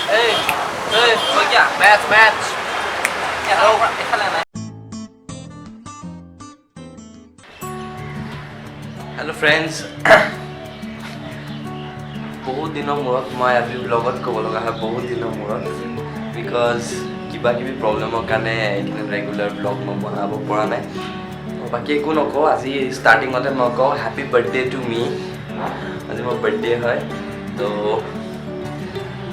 Ê, ê, thôi kìa. Match. Đâu, cái này này. Hello friends. বহুত দিনৰ মূৰত মই আজি ব্লগত ক'ব লগা হয় বহুত দিনৰ মূৰত বিকজ কিবা কিবি প্ৰব্লেমৰ কাৰণে এইখিনি ৰেগুলাৰ ব্লগ মই বনাব পৰা নাই বাকী একো নকওঁ আজি ষ্টাৰ্টিঙতে মই কওঁ হেপী বাৰ্থডে টু মি আজি মোৰ বাৰ্থডে হয় তো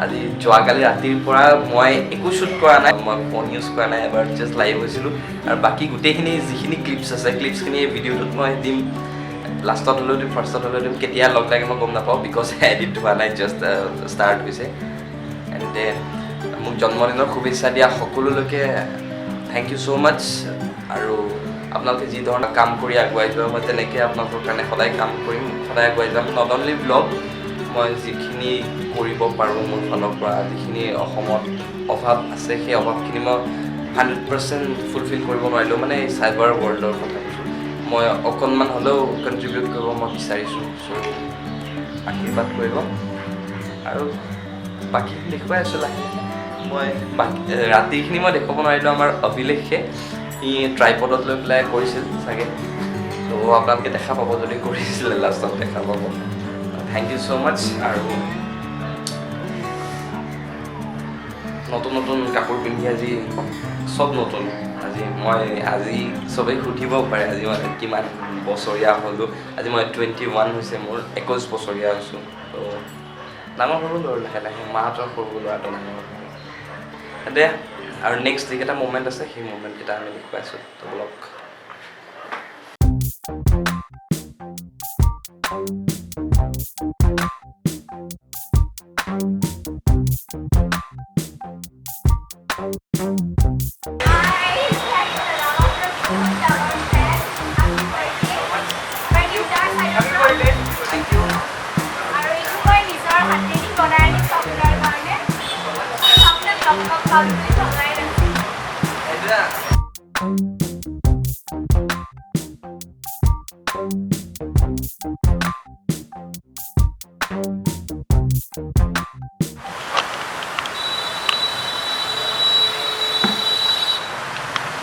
আজি যোৱাকালি ৰাতিৰ পৰা মই একো শ্বুট কৰা নাই মই ফোন ইউজ কৰা নাই এবাৰ জাষ্ট লাইভ হৈছিলোঁ আৰু বাকী গোটেইখিনি যিখিনি ক্লিপছ আছে ক্লিপছখিনি এই ভিডিঅ'টোত মই দিম লাষ্টত হ'লেও দিম ফাৰ্ষ্টত হ'লেও দিম কেতিয়া লগ লাগে মই গম নাপাওঁ বিকজ এডিট হোৱা নাই জাষ্ট ষ্টাৰ্ট হৈছে এণ্ড মোক জন্মদিনৰ শুভেচ্ছা দিয়া সকলোলৈকে থেংক ইউ ছ' মাছ আৰু আপোনালোকে যি ধৰণৰ কাম কৰি আগুৱাই যোৱা মই তেনেকৈ আপোনালোকৰ কাৰণে সদায় কাম কৰিম সদায় আগুৱাই যাম নট অনলি ব্লগ মই যিখিনি কৰিব পাৰোঁ মোৰ ফালৰ পৰা যিখিনি অসমত অভাৱ আছে সেই অভাৱখিনি মই 100% ফুলফিল কৰিব নোৱাৰিলোঁ মানে এই চাইবাৰ ৱৰ্ল্ডৰ কথা মই অকণমান হ'লেও কণ্ট্ৰিবিউট কৰিব মই বিচাৰিছোঁ চ' আশীৰ্বাদ কৰিব আৰু বাকীখিনি দেখুৱাই আছোঁ লাহে মই বাকী ৰাতিখিনি মই দেখুৱাব নোৱাৰিলোঁ আমাৰ অভিলেখে সি ট্ৰাইপডত লৈ পেলাই কৰিছিল চাগে তো আপোনালোকে দেখা পাব যদি কৰিছিলে লাষ্টত দেখা পাব থেংক ইউ ছ' মাছ আৰু নতুন নতুন কাপোৰ পিন্ধি আজি চব নতুন আজি চবেই সুধিব পাৰে আজি মই কিমান বছৰীয়া হ'লোঁ আজি মই 21 হৈছে মোৰ 21 বছৰীয়া হৈছোঁ তো ডাঙৰ সৰু আৰু লাহে লাহে মাহঁতৰ সৰু ল'ৰাটো ডাঙৰ দে আৰু নেক্সট যিকেইটা মুমেণ্ট আছে সেই মুমেণ্টকেইটা আমি দেখুৱাইছোঁ তো ব্লগ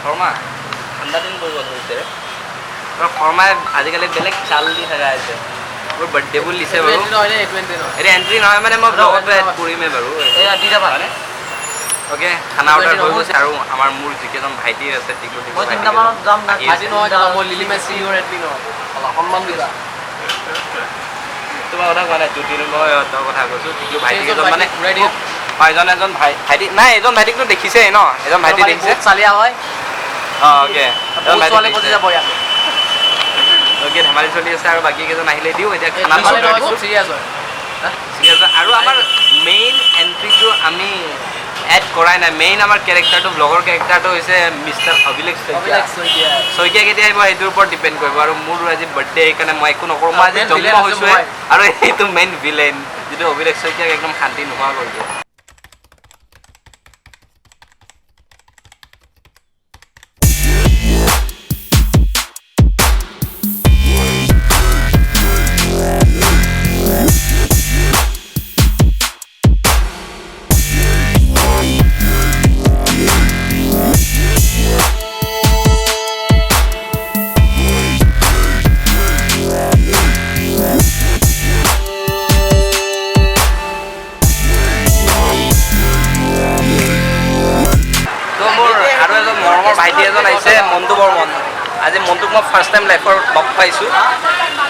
শৰ্মা ঠাণ্ডা দিন পৰিব ধৰিছে শৰ্মাই আজিকালি বেলেগ চাল দি থকা হৈছে মোৰ বাৰ্থডে বুলি দিছে বাৰু এতিয়া এণ্ট্ৰি নহয় মানে মই ব্লগত এড কৰিমেই বাৰু অ'কে খানা অৰ্ডাৰ হৈ গৈছে আৰু আমাৰ মোৰ যিকেইজন ভাইটি আছে তোমাৰ কথা কোৱা নাই জুতিৰ মই সিহঁতৰ কথা কৈছোঁ কিন্তু ভাইটিকেইজন মানে এজন ভাইটি নাই এজন ভাইটিকতো দেখিছেই ন এজন ভাইটি দেখিছে চালিয়া হয় অ'কে অ'কে ধেমালি চলি আছে আৰু বাকী কেইজন আহিলে দিওঁ এতিয়া খানা চিৰিয়াছ আৰু আমাৰ মেইন এণ্ট্ৰিটো আমি এড কৰাই নাই মেইন আমাৰ কেৰেক্টাৰটো ব্লগৰ কেৰেক্টাৰটো হৈছে মিষ্টাৰ অভিলেখ শইকীয়া কেতিয়া আহিব সেইটোৰ ওপৰত ডিপেণ্ড কৰিব আৰু মোৰ আজি বাৰ্থডে সেইকাৰণে মই একো নকৰোঁ মই আজি জন্ম হৈছোঁ আৰু এইটো মেইন ভিলেইন যিটো অভিলেখ শইকীয়াক একদম শান্তি নোহোৱা কৰিব ভাইটি এজন আহিছে মনটো বৰ মন আজি মনটোক মই ফাৰ্ষ্ট টাইম লাইফৰ লগ পাইছোঁ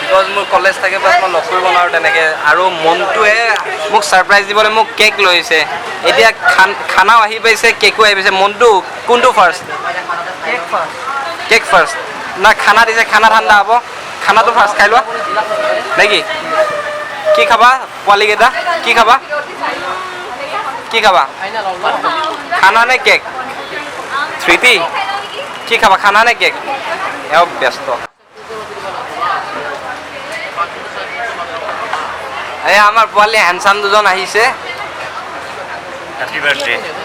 বিকজ মোৰ কলেজ থাকে বাট মই লগ কৰিব নোৱাৰোঁ তেনেকৈ আৰু মনটোৱে মোক ছাৰপ্ৰাইজ দিবলৈ মোক কেক লৈছে এতিয়া খানাও আহি পাইছে কেকো আহি পাইছে মনটো কোনটো ফাৰ্ষ্ট কেক ফাৰ্ষ্ট না খানা দিছে খানা ঠাণ্ডা হ'ব খানাটো ফাৰ্ষ্ট খাই লোৱা নেকি কি খাবা পোৱালীকেইটা কি খাবা খানা নে কেক স্মৃতি কি খাবা খানা নে কেক এওঁ ব্যস্ত এই আমাৰ পোৱালি হেণ্ডচাম দুজন আহিছে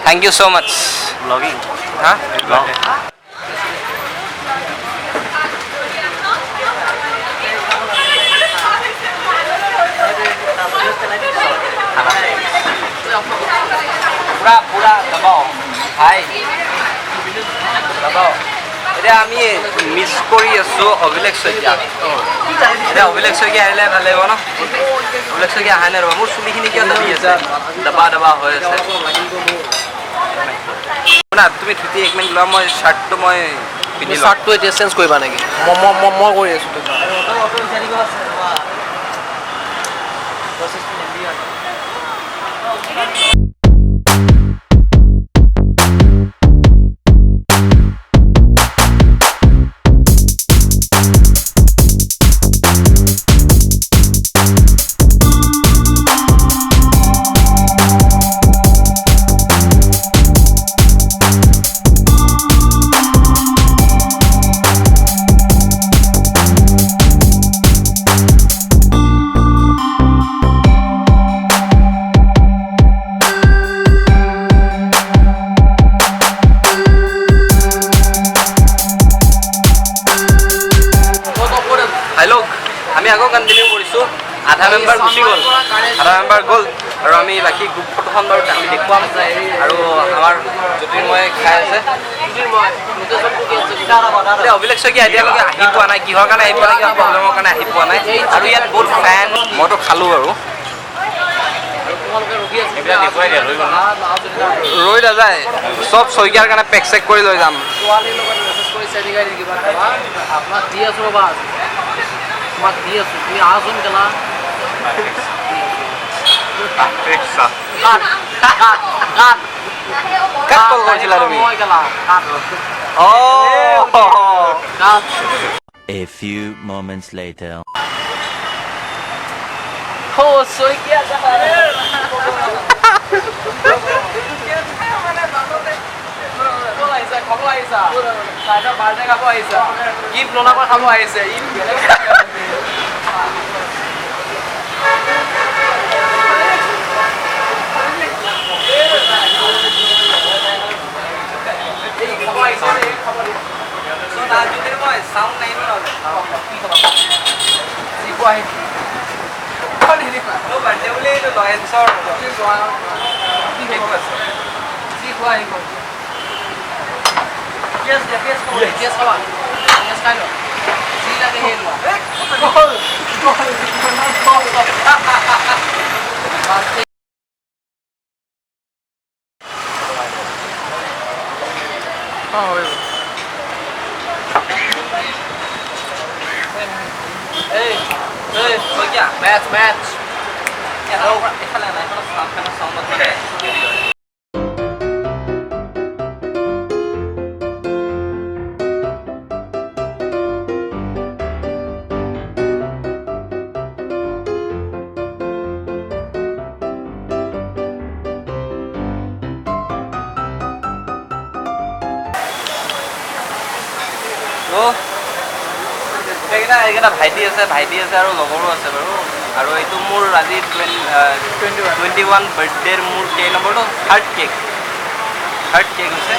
thank you so' much blogging হা পুৰা দবাও ভাই দবাও এতিয়া আমি মিছ কৰি আছোঁ অভিলেখ শইকীয়া এতিয়া অভিলেখ শইকীয়া আহিলে ভাল লাগিব ন অভিলেখ শইকীয়া অহা নাই ৰ'বা মোৰ চুলিখিনি কিয় দাবি আছে দবা হৈ আছে শুনা তুমি ধুতি 1 মিনিট লোৱা মই শ্বাৰ্টটো মই পিন্ধি শ্বাৰ্টটো এতিয়া চেঞ্জ কৰিবা নেকি মই কৰি আছোঁ আমি আকৌ কণ্টিনিউ কৰিছোঁ আধা মেম্বাৰ গুচি গ'ল আধা মেম্বাৰ গ'ল আৰু আমি বাকী গ্ৰুপ ফটোখন বাৰু আমি দেখুৱাম আৰু আমাৰ জ্যোতিৰ্ময় খাই আছে অভিলেখ শইকীয়া এতিয়ালৈকে আহি পোৱা নাই কিহৰ কাৰণে আহি পোৱা নাই কিবা প্ৰব্লেমৰ কাৰণে আহি পোৱা নাই আৰু ইয়াত বহুত ফেন মইতো খালোঁ আৰু ৰৈ নাযায় চব শইকীয়াৰ কাৰণে পেক চেক কৰি লৈ যাম তোমাক দি আছোঁ তুমি আহচোন কেলা কাক কল কৰিছিলা তুমি A few moments later. Saikia খাব আহিছা বাৰ্থডে খাব আহিছা গিফ্ট ননাকৈ খাব আহিছে Match. এইকেইটা ভাইটি আছে আৰু লগৰো আছে বাৰু আৰু এইটো মোৰ আজি 21 বাৰ্থডেৰ মোৰ কেক নম্বৰটো থাৰ্ড কেক হৈছে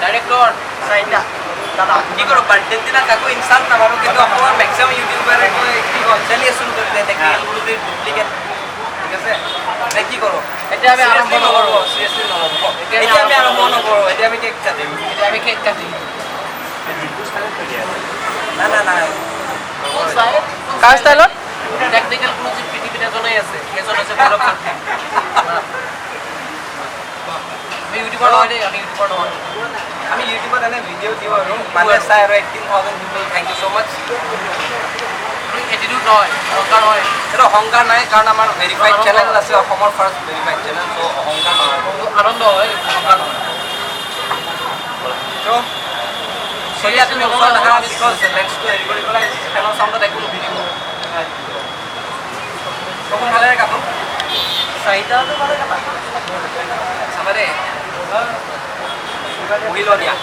ডাইৰেক্টৰ কি কৰোঁ বাৰ্থডেৰ দিনা কাকো ইনচাল্ট নামাৰোঁ কিন্তু অকণমান মেক্সিমাম ইউটিউবাৰে কি চেলিব্ৰেশ্যন কৰি দিয়ে টেকনিকেল ডুপ্লিকেট ঠিক আছে কি কৰোঁ এতিয়া আমি আৰম্ভ নকৰোঁ এতিয়া আমি আৰম্ভ নকৰোঁ এতিয়া আমি কেক কাটিম নাই কাৰ ষ্টাইলত টেকনিকেল কোনো যি পৃথিৱীত এজনেই আছে সেইজন হৈছে ভৈৰৱ শক্তি আমি ইউটিউবাৰ নহয় দেই আমি ইউটিউবত এনে ভিডিঅ' দিওঁ আৰু মানুহে চাই আৰু 18,000 people thank you so' much attitude নহয় অহংকাৰ নহয় সেইটো অহংকাৰ নাই কাৰণ আমাৰ ভেৰিফাইড চেনেল আছে অসমৰ ফাৰ্ষ্ট ভেৰিফাইড চেনেল চ' অহংকাৰ নহয় আনন্দ হয় অহংকাৰ নহয় চলিয়া তুমি ওচৰত আহা বিকজ লেন্সটো হেৰি কৰি পেলাই ফেনৰ চাউণ্ডত একো নিদিব তখন ভালেৰে কাটো চাৰিটাটো ভালে কাটা চাবা দেই বহি ল দিয়া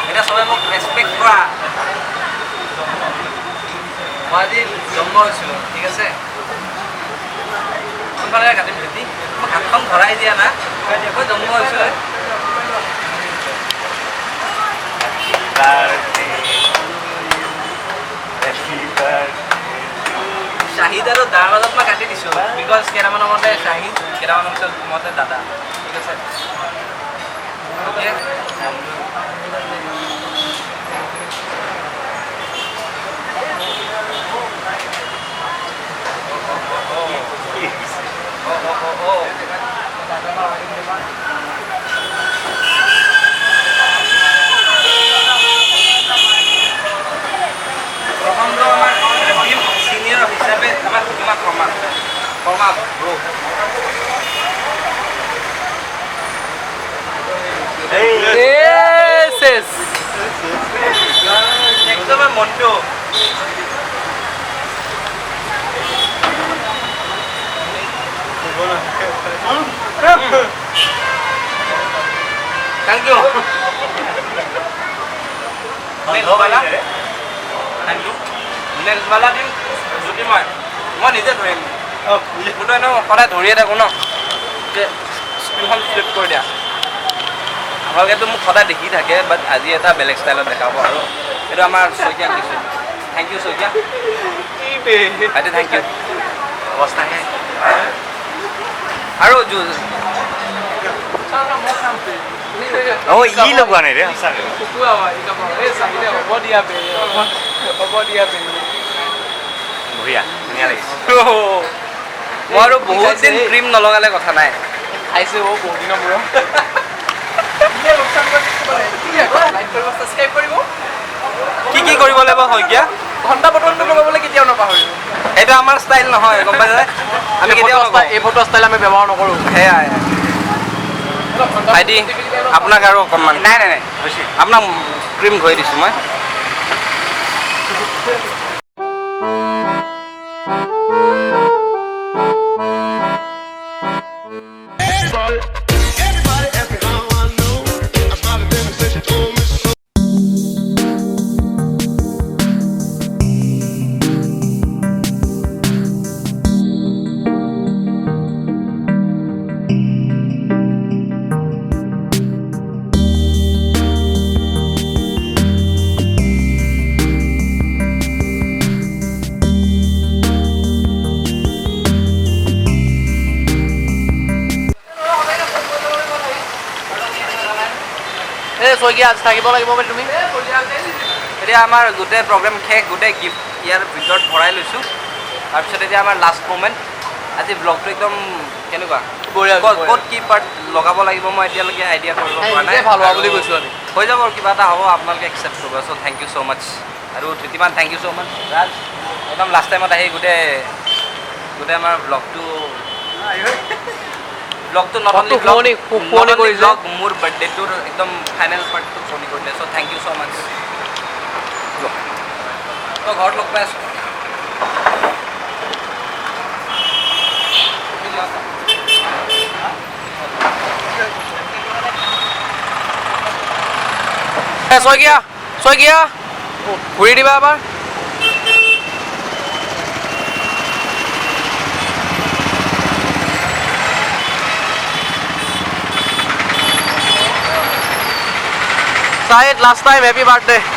এতিয়া সবাই মোক ৰেচপেক্ট কৰা মই আজি জন্ম হৈছিলোঁ ঠিক আছে কোনফালে কাটিম খেতি মই হাতখন ধৰাই দিয়া না মই জন্ম হৈছিলোঁ তাৰ মাজত মই কাটি দিছোঁ বিকজ কেইটামানৰ মতে চাহিন কেইটামানৰ পিছত মতে দাদা ঠিক আছে অ'কে প্ৰথমটো আমাৰ চিনিয়ৰ হিচাপে আমাৰ তোমাক কৰ্মা ব্ৰ একদম মনটো থ্যাংক ইউ নেক্সট বালা দিন যদি মই নিজে ধৰিম মোৰতো এনেও সদায় ধৰিয়ে থাকোঁ ন যে স্ক্ৰীনখন ফ্লিপ কৰি দিয়া আপোনালোকেতো মোক সদায় দেখি থাকে বাট আজি এটা বেলেগ ষ্টাইলত দেখাব আৰু এইটো আমাৰ শইকীয়াক দিছোঁ থেংক ইউ শইকীয়া ভাইটি থেংক ইউ অৱস্থাহে আৰু ই লগোৱা নাই ৰে সঁচাকৈ বঢ়িয়া ধুনীয়া লাগিছে মই আৰু বহুত দিন ক্ৰীম নলগালে কথা নাই খাইছে বহুত দিনৰ মূৰত কি কি কৰিব লাগিব শইকীয়া ঘণ্টা বটনটো লগাবলৈ কেতিয়াও নাপাহৰিব এইটো আমাৰ ষ্টাইল নহয় গম পাইছে আমি কেতিয়াও নকওঁ এই ফটো ষ্টাইল আমি ব্যৱহাৰ নকৰোঁ সেয়াই ভাইটি আপোনাক আৰু অকণমান নাই নাই নাই হৈছে আপোনাক ক্ৰীম ঘঁহি দিছোঁ মই Everybody ask me how I know. I started dancing since she told me so. Saikia আজি থাকিব লাগিব বুলি তুমি এতিয়া আমাৰ গোটেই প্ৰগ্ৰেম শেষ গোটেই গিফ্ট ইয়াৰ ভিতৰত ভৰাই লৈছোঁ তাৰপিছত এতিয়া আমাৰ লাষ্ট মুমেণ্ট আজি ব্লগটো একদম কেনেকুৱা ক'ত কি পাৰ্ট লগাব লাগিব মই এতিয়ালৈকে আইডিয়া কৰিব পৰা নাই ভাল হোৱা বুলি কৈছোঁ আমি হৈ যাব আৰু কিবা এটা হ'ব আপোনালোকে একচেপ্ট কৰিব চ' থেংক ইউ ছ' মাছ আৰু ধৃতিমান থেংক ইউ ছ' মাছ ৰাজ একদম লাষ্ট টাইমত আহি গোটেই আমাৰ ব্লগটো নট অনলি শুৱনি কৰিছে ব্লগ মোৰ বাৰ্থডেটোৰ একদম ফাইনেল পাৰ্টটো শুনি কৰিলে চ' থেংক ইউ ছ' মাছ তই ঘৰত লগ পাই আছোঁ শইকীয়া ঘূৰি দিবা এবাৰ Syed, last time, happy birthday.